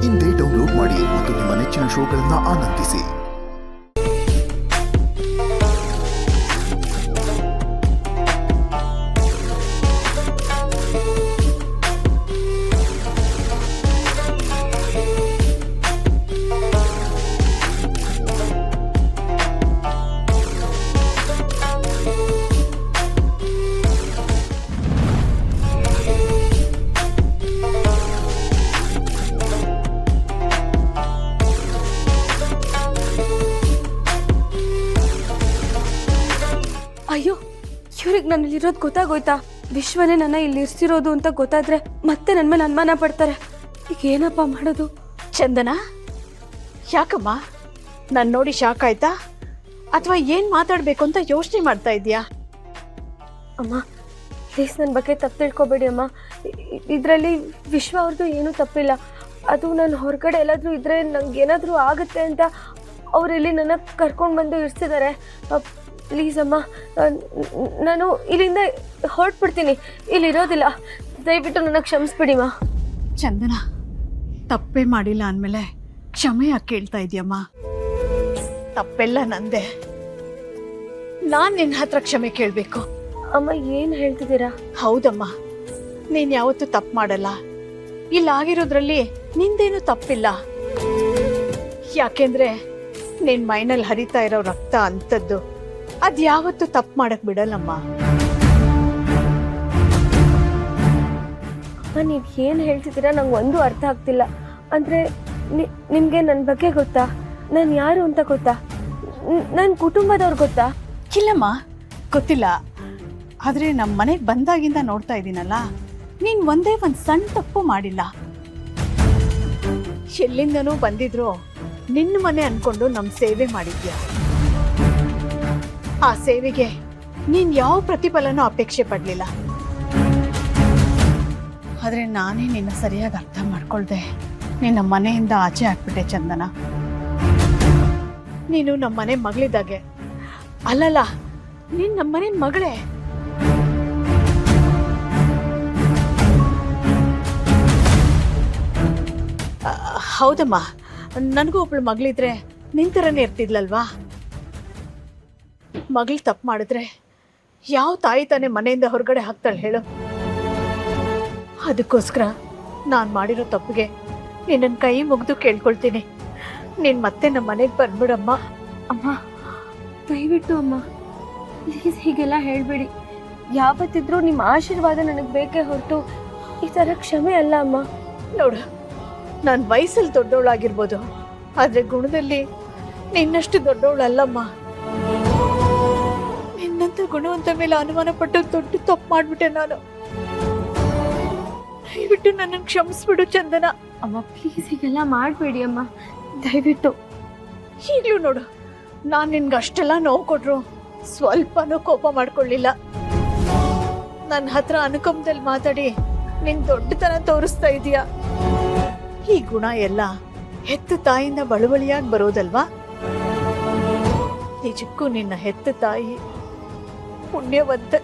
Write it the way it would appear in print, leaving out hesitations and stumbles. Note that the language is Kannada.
ಇಂದೇ ಡೌನ್ಲೋಡ್ ಮಾಡಿ ಮತ್ತು ನಿಮ್ಮ ನೆಚ್ಚಿನ ಶೋಗಳನ್ನು ಆನಂದಿಸಿ. ಅಯ್ಯೋ, ಇವ್ರಿಗೆ ನಾನು ಇಲ್ಲಿರೋದು ಗೊತ್ತಾಗೋಯ್ತಾ? ವಿಶ್ವನೇ ನನ್ನ ಇಲ್ಲಿ ಇರ್ಸಿರೋದು ಅಂತ ಗೊತ್ತಾದ್ರೆ ಮತ್ತೆ ನನ್ನ ಮೇಲೆ ಅನುಮಾನ ಪಡ್ತಾರೆ. ಈಗ ಏನಪ್ಪ ಮಾಡೋದು? ಚಂದನ, ಯಾಕಮ್ಮ ನಾನು ನೋಡಿ ಶಾಕ್ ಆಯ್ತಾ ಅಥವಾ ಏನು ಮಾತಾಡಬೇಕು ಅಂತ ಯೋಚನೆ ಮಾಡ್ತಾ ಇದೀಯಾ? ಅಮ್ಮ ಪ್ಲೀಸ್ ನನ್ನ ಬಗ್ಗೆ ತಪ್ಪು ತಿಳ್ಕೊಬೇಡಿ ಅಮ್ಮ. ಇದರಲ್ಲಿ ವಿಶ್ವ ಅವ್ರದ್ದು ಏನೂ ತಪ್ಪಿಲ್ಲ. ಅದು ನಾನು ಹೊರಗಡೆ ಎಲ್ಲಾದರೂ ಇದ್ದರೆ ನಂಗೆ ಏನಾದರೂ ಆಗುತ್ತೆ ಅಂತ ಅವರಿಲ್ಲಿ ನನ್ನ ಕರ್ಕೊಂಡು ಬಂದು ಇರಿಸಿದ್ದಾರೆ. ಪ್ಲೀಸ್ ಅಮ್ಮ, ನಾನು ಇಲ್ಲಿಂದ ಹೊರಟ್ಬಿಡ್ತೀನಿ, ಇಲ್ಲಿರೋದಿಲ್ಲ. ದಯವಿಟ್ಟು ನನ್ನ ಕ್ಷಮಿಸ್ಬಿಡಿಮ್ಮ. ಚಂದನ, ತಪ್ಪೇ ಮಾಡಿಲ್ಲ ಅಂದಮೇಲೆ ಕ್ಷಮೆ ಯಾಕೆ ಕೇಳ್ತಾ ಇದೆಯಮ್ಮ? ತಪ್ಪೆಲ್ಲ ನಂದೆ. ನಾನು ನಿನ್ನ ಹತ್ರ ಕ್ಷಮೆ ಕೇಳಬೇಕು. ಅಮ್ಮ ಏನು ಹೇಳ್ತಿದ್ದೀರಾ? ಹೌದಮ್ಮ, ನೀನು ಯಾವತ್ತೂ ತಪ್ಪು ಮಾಡಲ್ಲ. ಇಲ್ಲಾಗಿರೋದ್ರಲ್ಲಿ ನಿಂದೇನು ತಪ್ಪಿಲ್ಲ. ಯಾಕೆಂದ್ರೆ ನಿನ್ನ ಮೈನಲ್ಲಿ ಹರಿತಾ ಇರೋ ರಕ್ತ ಅಂಥದ್ದು, ಅದು ಯಾವತ್ತೂ ತಪ್ಪು ಮಾಡಕ್ ಬಿಡಲ್ಲಮ್ಮ. ಅಮ್ಮ ನೀವು ಏನು ಹೇಳ್ತಿದ್ದೀರಾ ನಂಗೆ ಒಂದು ಅರ್ಥ ಆಗ್ತಿಲ್ಲ. ಅಂದರೆ ನಿಮಗೆ ನನ್ನ ಬಗ್ಗೆ ಗೊತ್ತಾ? ನಾನು ಯಾರು ಅಂತ ಗೊತ್ತಾ? ನನ್ನ ಕುಟುಂಬದವ್ರು ಗೊತ್ತಾ? ಇಲ್ಲಮ್ಮ, ಗೊತ್ತಿಲ್ಲ. ಆದರೆ ನಮ್ಮ ಮನೆಗೆ ಬಂದಾಗಿಂದ ನೋಡ್ತಾ ಇದ್ದೀನಲ್ಲ, ನೀನು ಒಂದೇ ಒಂದು ಸಣ್ಣ ತಪ್ಪು ಮಾಡಿಲ್ಲ. ಎಲ್ಲಿಂದನೂ ಬಂದಿದ್ರು ನಿನ್ನ ಮನೆ ಅನ್ಕೊಂಡು ನಮ್ಮ ಸೇವೆ ಮಾಡಿದ್ಯಾ. ಆ ಸೇವೆಗೆ ನೀನು ಯಾವ ಪ್ರತಿಫಲನೂ ಅಪೇಕ್ಷೆ ಪಡಲಿಲ್ಲ. ಆದರೆ ನಾನೇ ನಿನ್ನ ಸರಿಯಾಗಿ ಅರ್ಥ ಮಾಡ್ಕೊಳ್ದೆ ನಿನ್ನ ಮನೆಯಿಂದ ಆಚೆ ಹಾಕ್ಬಿಟ್ಟೆ ಚಂದನ. ನೀನು ನಮ್ಮ ಮನೆ ಮಗಳಿದ್ದಾಗೆ. ಅಲ್ಲಲ್ಲ, ನೀನು ನಮ್ಮ ಮನೆ ಮಗಳೇ. ಹೌದಮ್ಮ, ನನಗೂ ಒಬ್ಳು ಮಗಳಿದ್ರೆ ನಿಂತರನೇ ಇರ್ತಿದ್ಲಲ್ವಾ? ಮಗಳು ತಪ್ಪು ಮಾಡಿದ್ರೆ ಯಾವ ತಾಯಿ ತಾನೇ ಮನೆಯಿಂದ ಹೊರಗಡೆ ಹಾಕ್ತಾಳೆ ಹೇಳು? ಅದಕ್ಕೋಸ್ಕರ ನಾನು ಮಾಡಿರೋ ತಪ್ಪಿಗೆ ನಿನ್ನನ್ನು ಕೈ ಮುಗಿದು ಕೇಳ್ಕೊಳ್ತೀನಿ, ನೀನು ಮತ್ತೆ ನಮ್ಮ ಮನೆಗೆ ಬಂದ್ಬಿಡಮ್ಮ. ಅಮ್ಮ ದಯವಿಟ್ಟು ಅಮ್ಮ, ಪ್ಲೀಸ್ ಹೀಗೆಲ್ಲ ಹೇಳಬೇಡಿ. ಯಾವತ್ತಿದ್ರೂ ನಿಮ್ಮ ಆಶೀರ್ವಾದ ನನಗೆ ಬೇಕೇ ಹೊರತು ಈ ಥರ ಕ್ಷಮೆ ಅಲ್ಲ ಅಮ್ಮ. ನೋಡು, ನಾನು ವಯಸ್ಸಲ್ಲಿ ದೊಡ್ಡವಳಾಗಿರ್ಬೋದು, ಆದರೆ ಗುಣದಲ್ಲಿ ನಿನ್ನಷ್ಟು ದೊಡ್ಡವಳಲ್ಲಮ್ಮ. ನಿನ್ನಂತ ಗುಣವಂತ ಮೇಲೆ ಅನುಮಾನ ಪಟ್ಟು ದೊಡ್ಡ ತಪ್ಪು ಮಾಡಿಬಿಟ್ಟೆ ನಾನು. ದಯವಿಟ್ಟು ನನ್ನನ್ನು ಕ್ಷಮಿಸ್ಬಿಡು ಚಂದನ. ಅಮ್ಮ ಪ್ಲೀಸ್ ಹೀಗೆಲ್ಲ ಮಾಡಬೇಡಿ ಅಮ್ಮ, ದಯವಿಟ್ಟು. ಈಗಲೂ ನೋಡು, ನಾನು ನಿನ್ಗೆ ಅಷ್ಟೆಲ್ಲ ನೋವು ಕೊಟ್ರು ಸ್ವಲ್ಪನೂ ಕೋಪ ಮಾಡ್ಕೊಳ್ಳಿಲ್ಲ. ನನ್ನ ಹತ್ರ ಅನುಕಂಪದಲ್ಲಿ ಮಾತಾಡಿ ನಿನ್ ದೊಡ್ಡತನ ತೋರಿಸ್ತಾ ಇದೀಯ. ಈ ಗುಣ ಎಲ್ಲ ಹೆತ್ತ ತಾಯಿಯಿಂದ ಬಳುವಳಿಯಾಗಿ ಬರೋದಲ್ವಾ? ನಿಜಕ್ಕೂ ನಿನ್ನ ಹೆತ್ತ ತಾಯಿ ಪುಣ್ಯವಂತ.